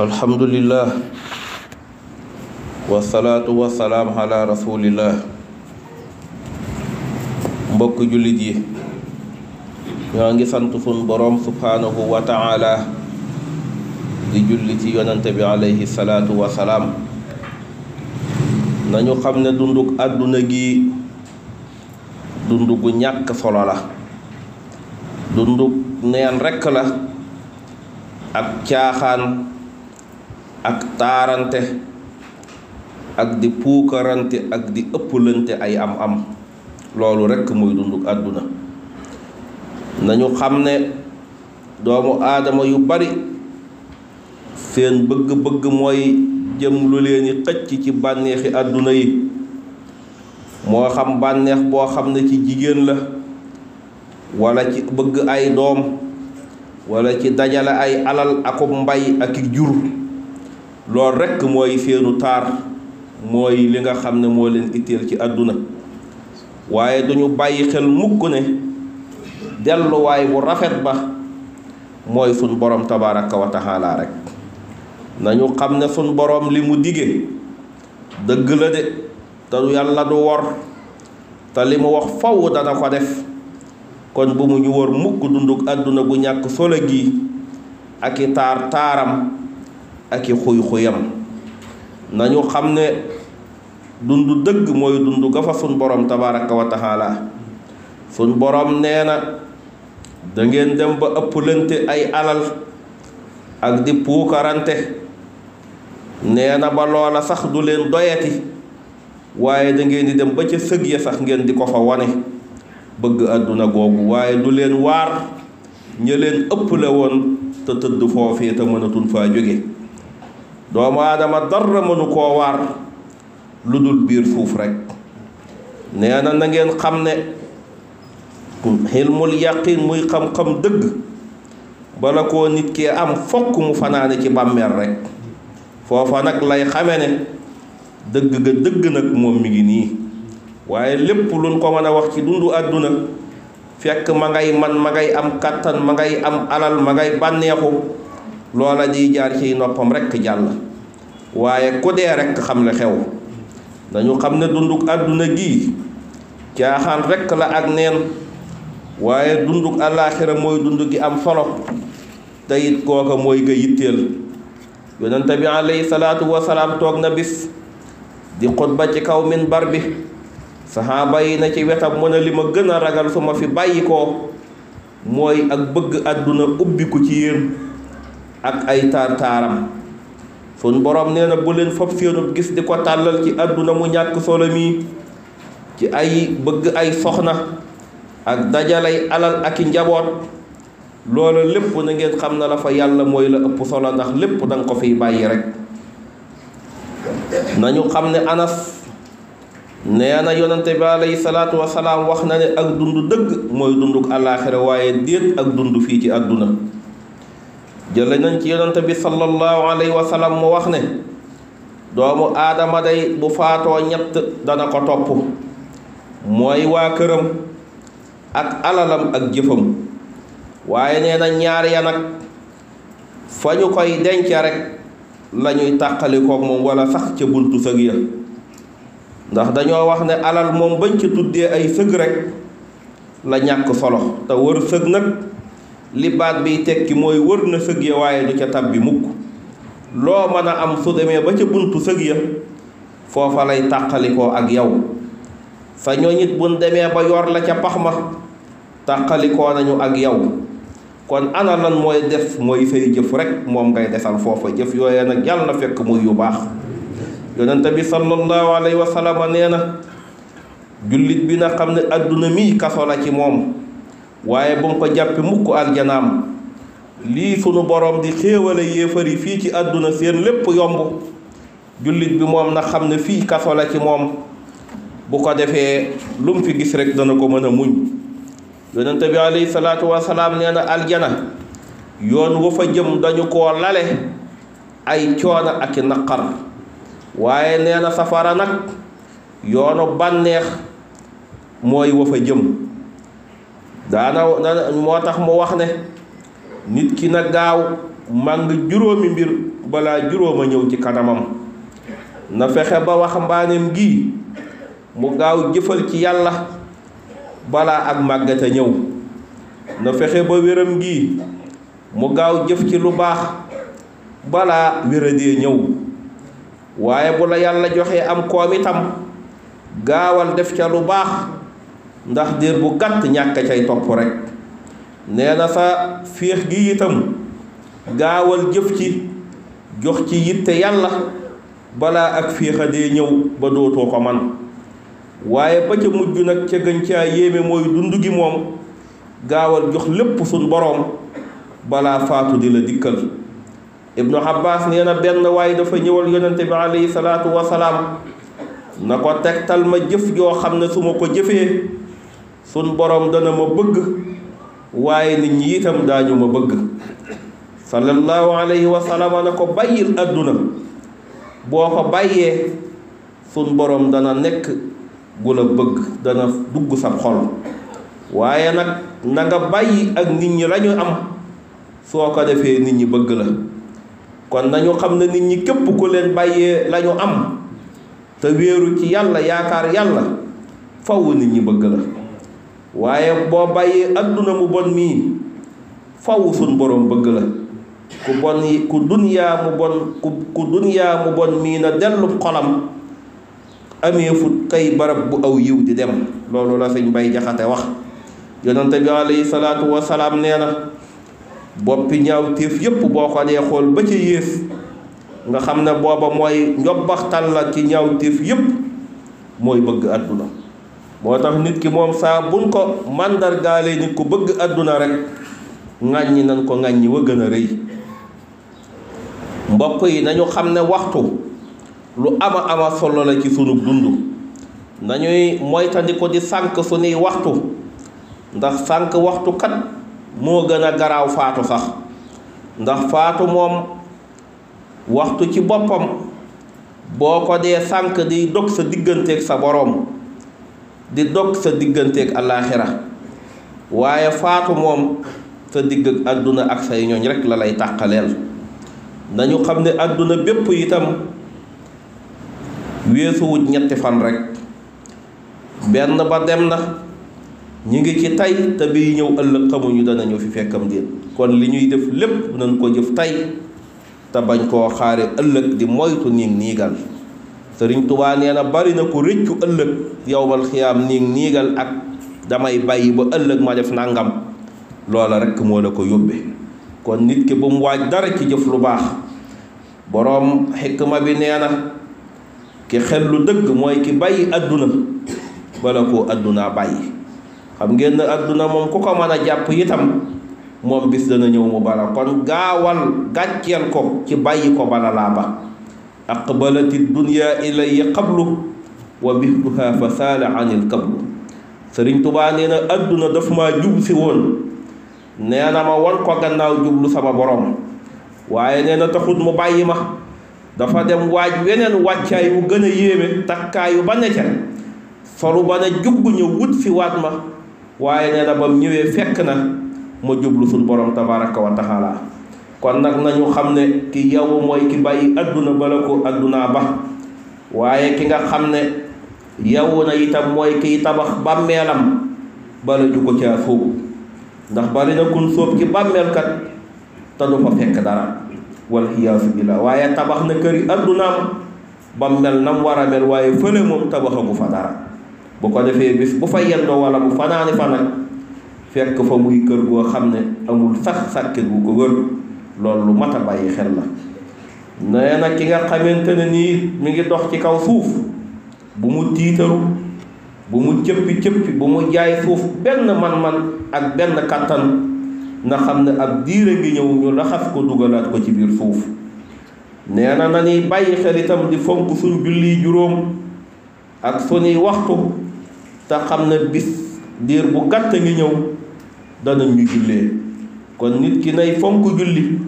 alhamdulillah wasalaatu wasalaam ala rasulillah. mbokk jullit yi ñoo ngi sant sun boroom subhaanahu wa ta'ala di julli ci yonante bi alayhi salaatu wasalaam. nañu xam ne dunduk àdduna gi dundu gu ñàkk solo la, dunduk neen rekk la, ak caaxaan ak taarante ak di puukarante ak di ëpplante ay am loolu rekk muy dunduk àdduna. nañu xam ne doomu aadama yu bari seen bëgg-bëgg mooy jëm lu leeni xëcc ci bànneexi àdduna yi, moo xam bànneex boo xam ne ci jigéen la walla ci bëgg ay doom walla ci dajale ay alal akub mbay ak i jur. loolu rekk mooy seenu taar, mooy li nga xam ne moo leen itteel ci àdduna. waaye duñu bàyyi xel mukk ne delluwaay bu rafet ba mooy sun borom tabaraka wa taala rek. nañu xam ne sun borom li mu dige dëgg la de, te yàlla du wor, te li mu wax faw dana ko def. kon bu mu ñu wor mukk dunduk àdduna gu ñàkk solo gi ak i taaram ak i xuy-xuyam. nañu xam ne dund dëgg mooy dund ga fa sun borom tabaraka wa taala. sun borom nee na da ngeen dem ba ëpplante ay alal ak di puukarante, nee na ba loola sax du leen doyati, waaye da ngeen di dem ba ca sëg ya sax ngeen di ko fa wane bëgg àdduna googu. waaye du leen waar ña leen ëpple woon te tëdd foofee te mënatun faa jóge. doomu aadama dara mënu koo waar lu dul biir suuf rekk. nee na ngeen xam ne xilmul yaqin muy xam-xam dëgg bala koo nit ki am fokk mu fanaane ci bàmmeel rekk. foofa nag lay xame ne dëgg ga dëgg nag moom mi ngi nii. waaye lépp luñ ko mën a wax ci dundu àdduna fekk ma ngay man ma ngay am kàttan ma ngay am alal ma ngay bànneexu, loola di jaar ciy noppam rekk jàll. waaye ku dee rekk xam le xew. dañu xam ne dunduk àdduna gi caaxaan rekk la ak neen, waaye dunduk àllaaxira mooy dund gi am solo, te it kooka mooy ga yitteel. yonente bi alayhi salaatu wasalaam toog na bis di xutba ci kaw minbar bi, saxaaba yi na ci wetam mu ne li ma gën a ragal su ma fi bàyyi ko mooy ak bëgg àdduna ubbiku ci yéen ak ay taar-taaram. sun borom nee na bu leen fab seenub gis di ko tàllal ci àdduna mu ñàkk solo mi, ci ay bëgg ay soxna ak dajalay alal ak i njaboot. loola lépp na ngeen xam na la fa yàlla mooy la ëpp solo, ndax lépp danga ko fiy bàyyi rek. nañu xam ne Anas nee na yonante bi alayhi salaatu wasalaam wax na ne ak dund dëgg mooy dunduk àllaaxira, waaye déet ak dund fii ci àdduna. jële nañ ci yonante bi sallallahu alayhi wa sallam mu wax ne doomu aadama day bu faatoo ñett dana ko topp, mooy waa këram ak alalam ak jëfam. waaye nee na ñaar ya nag fa ñu koy denc rek la ñuy tàqalikook moom wala sax ca buntu sëg ya. ndax dañoo wax ne alal moom bañ ci tuddee ay sëg rek la ñàkk solo, te wër sëg nag li baat biy tekki mooy wër na sëg ya waaye du ca tab bi mukk. loo mën a am su demee ba ca buntu sëg ya foofa lay tàqalikoo ak yow. sa ñooñit buñ demee ba yor la ca pax ma tàqalikoo nañu ak yow. kon ana lan mooy def mooy say jëf rek moom ngay desal foofa. jëf yooye nag yàlla na fekk muy yu baax. yonente bi sallallahu alayhi wa sallam nee na jullit bi na xam ne àdduna mii kaso la ci moom, waaye bu mu ko jàppi mukk aljanaam. lii sunu borom di xéewale yéefari fii ci àdduna seen lépp yomb, jullit bi moom na xam ne fii kaso la ci moom. bu ko defee lu mu fi gis rek dana ko mën a muñ. yonente bi alayhi salaatu wasalaam nee na aljana yoon wa fa jëm dañu koo lale ay coono ak i naqar, waaye nee na safara nag yoonu bànneex mooy wa fa jëm. moo tax mu wax ne nit ki na gaaw màng juróomi mbir balaa juróom a ñëw ci kanamam. na fexe ba waxambaaneem gi mu gaaw jëfal ci yàlla balaa ak màggat a ñëw. na fexe ba wéram gi mu gaaw jëf ci lu baax balaa wéradee ñëw. waaye bu la yàlla joxee am koom itam gaawal def ca lu baax ndax diir bu gàtt ñàkk cay topp rekk. nee na sa féex gi itam gaawal jëf ci jox ci yitte yàlla balaa ak féexadee ñëw ba dootoo ko man. waaye ba ca mujj nag ca gën caa yéeme mooy dund gi moom gaawal jox lépp suñ boroom balaa faatu di la dikkal. Ibnu Abbas nee na benn waaye dafa ñëwal yonente bi alayhi salaatu wasalaam na ko tegtal ma jëf joo xam ne su ma ko jëfee suñ boroom dana ma bëgg waaye nit ñi itam daañu ma bëgg. sallallahu alayhi wa sallam na ko bàyyil àdduna boo ko bàyyee suñ boroom dana nekk gu la bëgg dana dugg sa xol. waaye nag na nga bàyyi ak nit ñi lañu am soo ko defee nit ñi bëgg la. kon nañu xam ne nit ñi képp ku leen bàyyee lañu am te wéeru ci yàlla yaakaar yàlla faw nit ñi bëgg la. waaye boo bàyyee adduna mu bon mii faw suñ boroom bëgg la. ku bon yi ku dunyaa mu bon mii na dellu xolam amee fu kay barab bu aw yiw di dem. loolu la sëñ Bay Jaxate wax. yonente bi alayhi salaatu wasalaam nee na boppi ñaaw téef yépp boo ko dee xool ba ca yées nga xam ne booba mooy njobbaxtal la ci ñaaw téef yépp mooy bëgg àdduna. moo tax nit ki moom saa buñ ko màndargaalee nit ku bëgg àdduna rek ŋàññi nañ ko ŋàññi wa gën a rëy. mbokk yi nañu xam ne waxtu lu ama solo la ci sunu dund. nañuy moytandiku di sànk sunuy waxtu ndax sànk waxtu kat moo gën a garaaw faatu sax. ndax faatu moom waxtu ci boppam boo ko dee sànk di dog sa digganteeg sa boroom di dog sa digganteeg alaaxira. waaye faatu moom sa digg ak àdduna ak say ñooñ rekk la lay tàqaleel. nañu xam ne àdduna bépp itam weesuwut ñetti fan rekk. benn ba dem na ñu ngi ci tey te bii ñëw ëllëg xamuñu danañu fi fekkam déet. kon li ñuy def lépp nañ ko jëf tey te bañ koo xaare ëllëg di moytu niigal. Sëriñ Tubaa nee na bari na ko rëccu ëllëg yowmal xiyaam niigal ak damay bàyyi ba ëllëg ma def nangam. loola rekk moo la ko yóbbe. kon nit ki bu mu waaj dara ci jëf lu baax. boroom xikma bi nee na ki xel lu dëgg mooy ki bàyyi àdduna bala koo àddunaa bàyyi. xam ngeen ne àdduna moom ku ko mën a jàpp itam moom bis dana ñëw mu bala. kon gaawal gàcceel ko ci bàyyi ko bala laa ba. aqbalati dunya ilayya qablu wa bihtuha fa saala anil qablu. Sëriñ Tubaa nee na àdduna daf maa jub si woon nee na ma won ko gannaaw jublu sama borom. waaye nee na taxut mu bàyyi ma dafa dem waaj weneen wàccaay wu gën a yéeme takkaayu ba ne ca solu ba ne jubb ñëw wut si waat ma. waaye nee na ba mu ñëwee fekk na ma jublu suñ borom tabaraka wa taala. kon nag nañu xam ne ki yow mooy ki bàyyi àdduna bala ko àddunaa ba. waaye ki nga xam ne yow na itam mooy kiy tabax bàmmeelam bala ju ko caa sóobu. ndax bari na kun sóob ci bàmmeelkat te du fa fekk dara wal iyaasu billaah. waaye tabax na këri àddunaam ba mel nam war a mel waaye fële moom tabaxagu fa dara. bu ko defee bis bu fa yendoo wala bu fanaani fa nag fekk fa muy kër goo xam ne amul sax sàkket bu ko wër. loolu lu mat a bàyyi xel la. nee na ki nga xamante ne nii mi ngi dox ci kaw suuf bu mu tiitaru bu mu cëppi bu mu jaay suuf benn man-man ak benn kàttan na xam ne ab diire ngi ñëw ñu laxas ko dugalaat ko ci biir suuf. nee na nañuy bàyyi xel itam di fonk suñ julli juróom ak suñuy waxtu te xam ne bis diir bu gàtt ngi ñëw danañ ñu jullee. kon nit ki nay fonk julli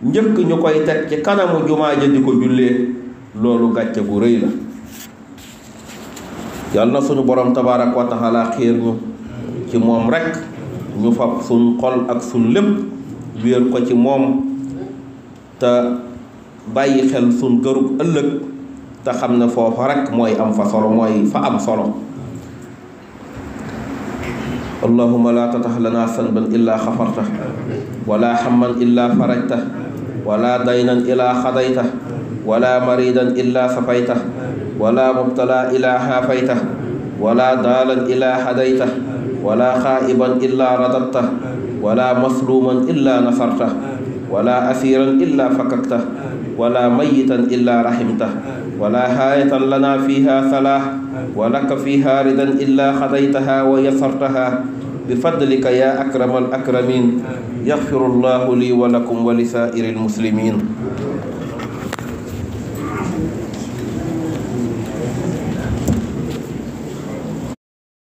njëkk ñu koy teg ci kanamu jumaa ja di ko jullee. loolu gàcce bu rëy la. yàlla na suñu borom tabaaraka wa taala xiir ñu ci moom rekk ñu fab suñ xol ak suñ lépp wéer ko ci moom te bàyyi xel sun gërug ëllëg te xam ne foofa rek mooy am fa solo mooy fa am solo. allahumma la tatah lana sanban illa xafarta wala hamman illa farajta wala daynan illa xadayta wala maridan illa safayta wala mubtala illa xaafayta wala daalan illa hadayta wala xaa'iban illa radatta wala masluman illa nasarta wala asiran illa fakakta wala mayitan illa rahimta wala haayatan lana fiha salah walaka fiha ridan illa xadaytaha wa yasartaha bifadlika ya akramal akramin. yaxfirullahu li wa lakum wa li saa'iril muslimin.